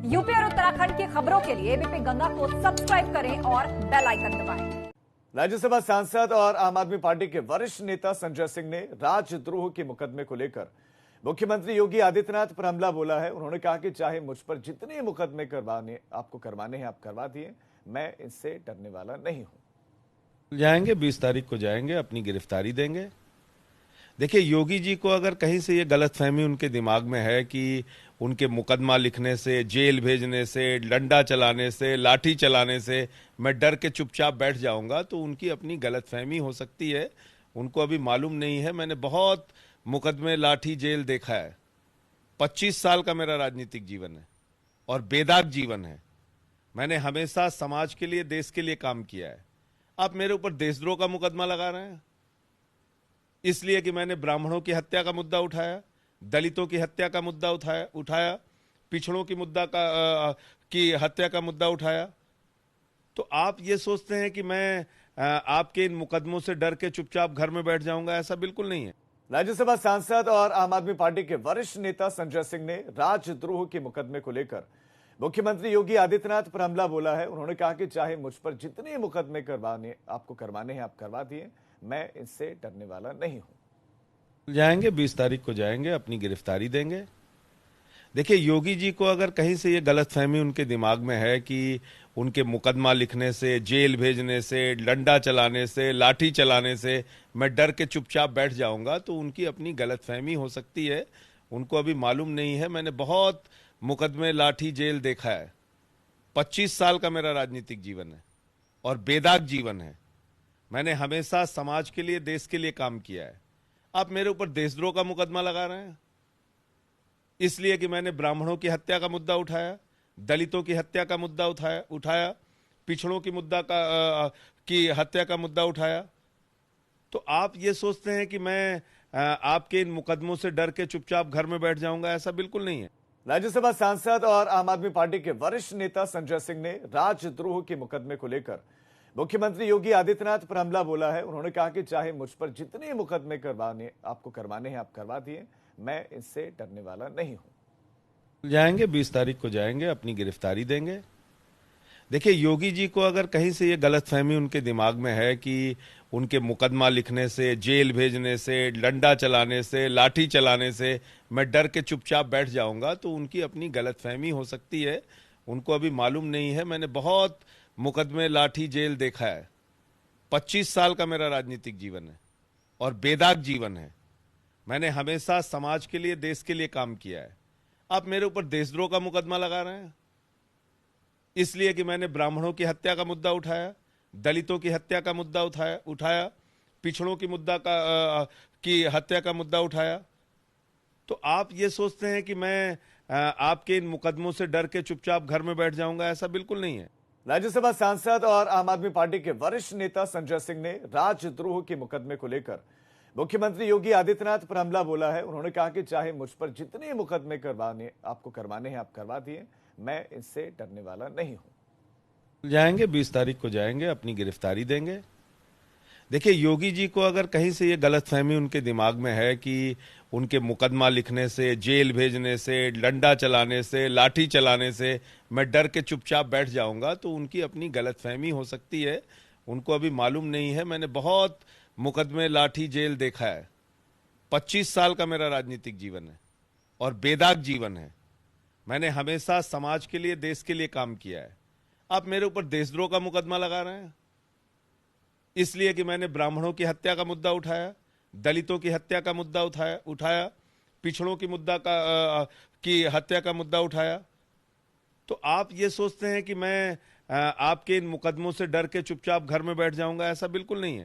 UP और उत्तराखंड की खबरों के लिए एबीपी गंगा को सब्सक्राइब करें और बेल आइकन दबाएं। राज्यसभा सांसद और आम आदमी पार्टी के वरिष्ठ नेता संजय सिंह ने राजद्रोह के मुकदमे को लेकर मुख्यमंत्री योगी आदित्यनाथ पर हमला बोला है। उन्होंने कहा कि चाहे मुझ पर जितने मुकदमे करवाने हैं आप करवा दिए, मैं इनसे डरने वाला नहीं हूं। जाएंगे 20 तारीख को जाएंगे, अपनी गिरफ्तारी देंगे। देखिए, योगी जी को अगर कहीं से ये गलतफहमी उनके दिमाग में है कि उनके मुकदमा लिखने से, जेल भेजने से, डंडा चलाने से, लाठी चलाने से मैं डर के चुपचाप बैठ जाऊंगा, तो उनकी अपनी गलतफहमी हो सकती है। उनको अभी मालूम नहीं है। मैंने बहुत मुकदमे, लाठी, जेल देखा है। 25 साल का मेरा राजनीतिक जीवन है और बेदाग जीवन है। मैंने हमेशा समाज के लिए, देश के लिए काम किया है। आप मेरे ऊपर देशद्रोह का मुकदमा लगा रहे हैं इसलिए कि मैंने ब्राह्मणों की हत्या का मुद्दा उठाया, दलितों की हत्या का मुद्दा उठाया, पिछड़ों की हत्या का मुद्दा उठाया। तो आप ये सोचते हैं कि मैं आपके इन मुकदमों से डर के चुपचाप घर में बैठ जाऊंगा? ऐसा बिल्कुल नहीं है। राज्यसभा सांसद और आम आदमी पार्टी के वरिष्ठ नेता संजय सिंह ने राजद्रोह के मुकदमे को लेकर मुख्यमंत्री योगी आदित्यनाथ पर हमला बोला है। उन्होंने कहा कि चाहे मुझ पर जितने मुकदमे करवाने हैं आप करवा दिए, मैं इनसे डरने वाला नहीं हूं। जाएंगे 20 तारीख को जाएंगे, अपनी गिरफ्तारी देंगे। देखिए, योगी जी को अगर कहीं से ये गलतफहमी उनके दिमाग में है कि उनके मुकदमा लिखने से, जेल भेजने से, डंडा चलाने से, लाठी चलाने से मैं डर के चुपचाप बैठ जाऊंगा, तो उनकी अपनी गलतफहमी हो सकती है। उनको अभी मालूम नहीं है। मैंने बहुत मुकदमे, लाठी, जेल देखा है। 25 साल का मेरा राजनीतिक जीवन है और बेदाग जीवन है। मैंने हमेशा समाज के लिए, देश के लिए काम किया है। आप मेरे ऊपर देशद्रोह का मुकदमा लगा रहे हैं इसलिए कि मैंने ब्राह्मणों की हत्या का मुद्दा उठाया, दलितों की हत्या का मुद्दा उठाया, पिछड़ों की हत्या का मुद्दा उठाया। तो आप ये सोचते हैं कि मैं आपके इन मुकदमों से डर के चुपचाप घर में बैठ जाऊंगा? ऐसा बिल्कुल नहीं है। राज्यसभा सांसद और आम आदमी पार्टी के वरिष्ठ नेता संजय सिंह ने राजद्रोह के मुकदमे को लेकर मुख्यमंत्री योगी आदित्यनाथ पर हमला बोला है। उन्होंने कहा कि चाहे मुझ पर जितने मुकदमे करवाने हैं आप करवा दिए, मैं इनसे डरने वाला नहीं हूं। जाएंगे 20 तारीख को जाएंगे, अपनी गिरफ्तारी देंगे। देखिए, योगी जी को अगर कहीं से ये गलतफहमी उनके दिमाग में है कि उनके मुकदमा लिखने से, जेल भेजने से, डंडा चलाने से, लाठी चलाने से मैं डर के चुपचाप बैठ जाऊंगा, तो उनकी अपनी गलतफहमी हो सकती है। उनको अभी मालूम नहीं है। मैंने बहुत मुकदमे, लाठी, जेल देखा है। 25 साल का मेरा राजनीतिक जीवन है और बेदाग जीवन है। मैंने हमेशा समाज के लिए, देश के लिए काम किया है। आप मेरे ऊपर देशद्रोह का मुकदमा लगा रहे हैं इसलिए कि मैंने ब्राह्मणों की हत्या का मुद्दा उठाया, दलितों की हत्या का मुद्दा उठाया, पिछड़ों की हत्या का मुद्दा उठाया। तो आप ये सोचते हैं कि मैं आपके इन मुकदमों से डर के चुपचाप घर में बैठ जाऊंगा? ऐसा बिल्कुल नहीं है। राज्यसभा सांसद और आम आदमी पार्टी के वरिष्ठ नेता संजय सिंह ने राजद्रोह के मुकदमे को लेकर मुख्यमंत्री योगी आदित्यनाथ पर हमला बोला है। उन्होंने कहा कि चाहे मुझ पर जितने मुकदमे करवाने हैं आप करवा दिए, मैं इनसे डरने वाला नहीं हूं। जाएंगे 20 तारीख को जाएंगे, अपनी गिरफ्तारी देंगे। देखिए, योगी जी को अगर कहीं से ये गलतफहमी उनके दिमाग में है कि उनके मुकदमा लिखने से, जेल भेजने से, डंडा चलाने से, लाठी चलाने से मैं डर के चुपचाप बैठ जाऊंगा, तो उनकी अपनी गलतफहमी हो सकती है। उनको अभी मालूम नहीं है। मैंने बहुत मुकदमे, लाठी, जेल देखा है। 25 साल का मेरा राजनीतिक जीवन है और बेदाग जीवन है। मैंने हमेशा समाज के लिए, देश के लिए काम किया है। आप मेरे ऊपर देशद्रोह का मुकदमा लगा रहे हैं इसलिए कि मैंने ब्राह्मणों की हत्या का मुद्दा उठाया, दलितों की हत्या का मुद्दा उठाया, पिछड़ों की हत्या का मुद्दा उठाया। तो आप ये सोचते हैं कि मैं आपके इन मुकदमों से डर के चुपचाप घर में बैठ जाऊंगा? ऐसा बिल्कुल नहीं है।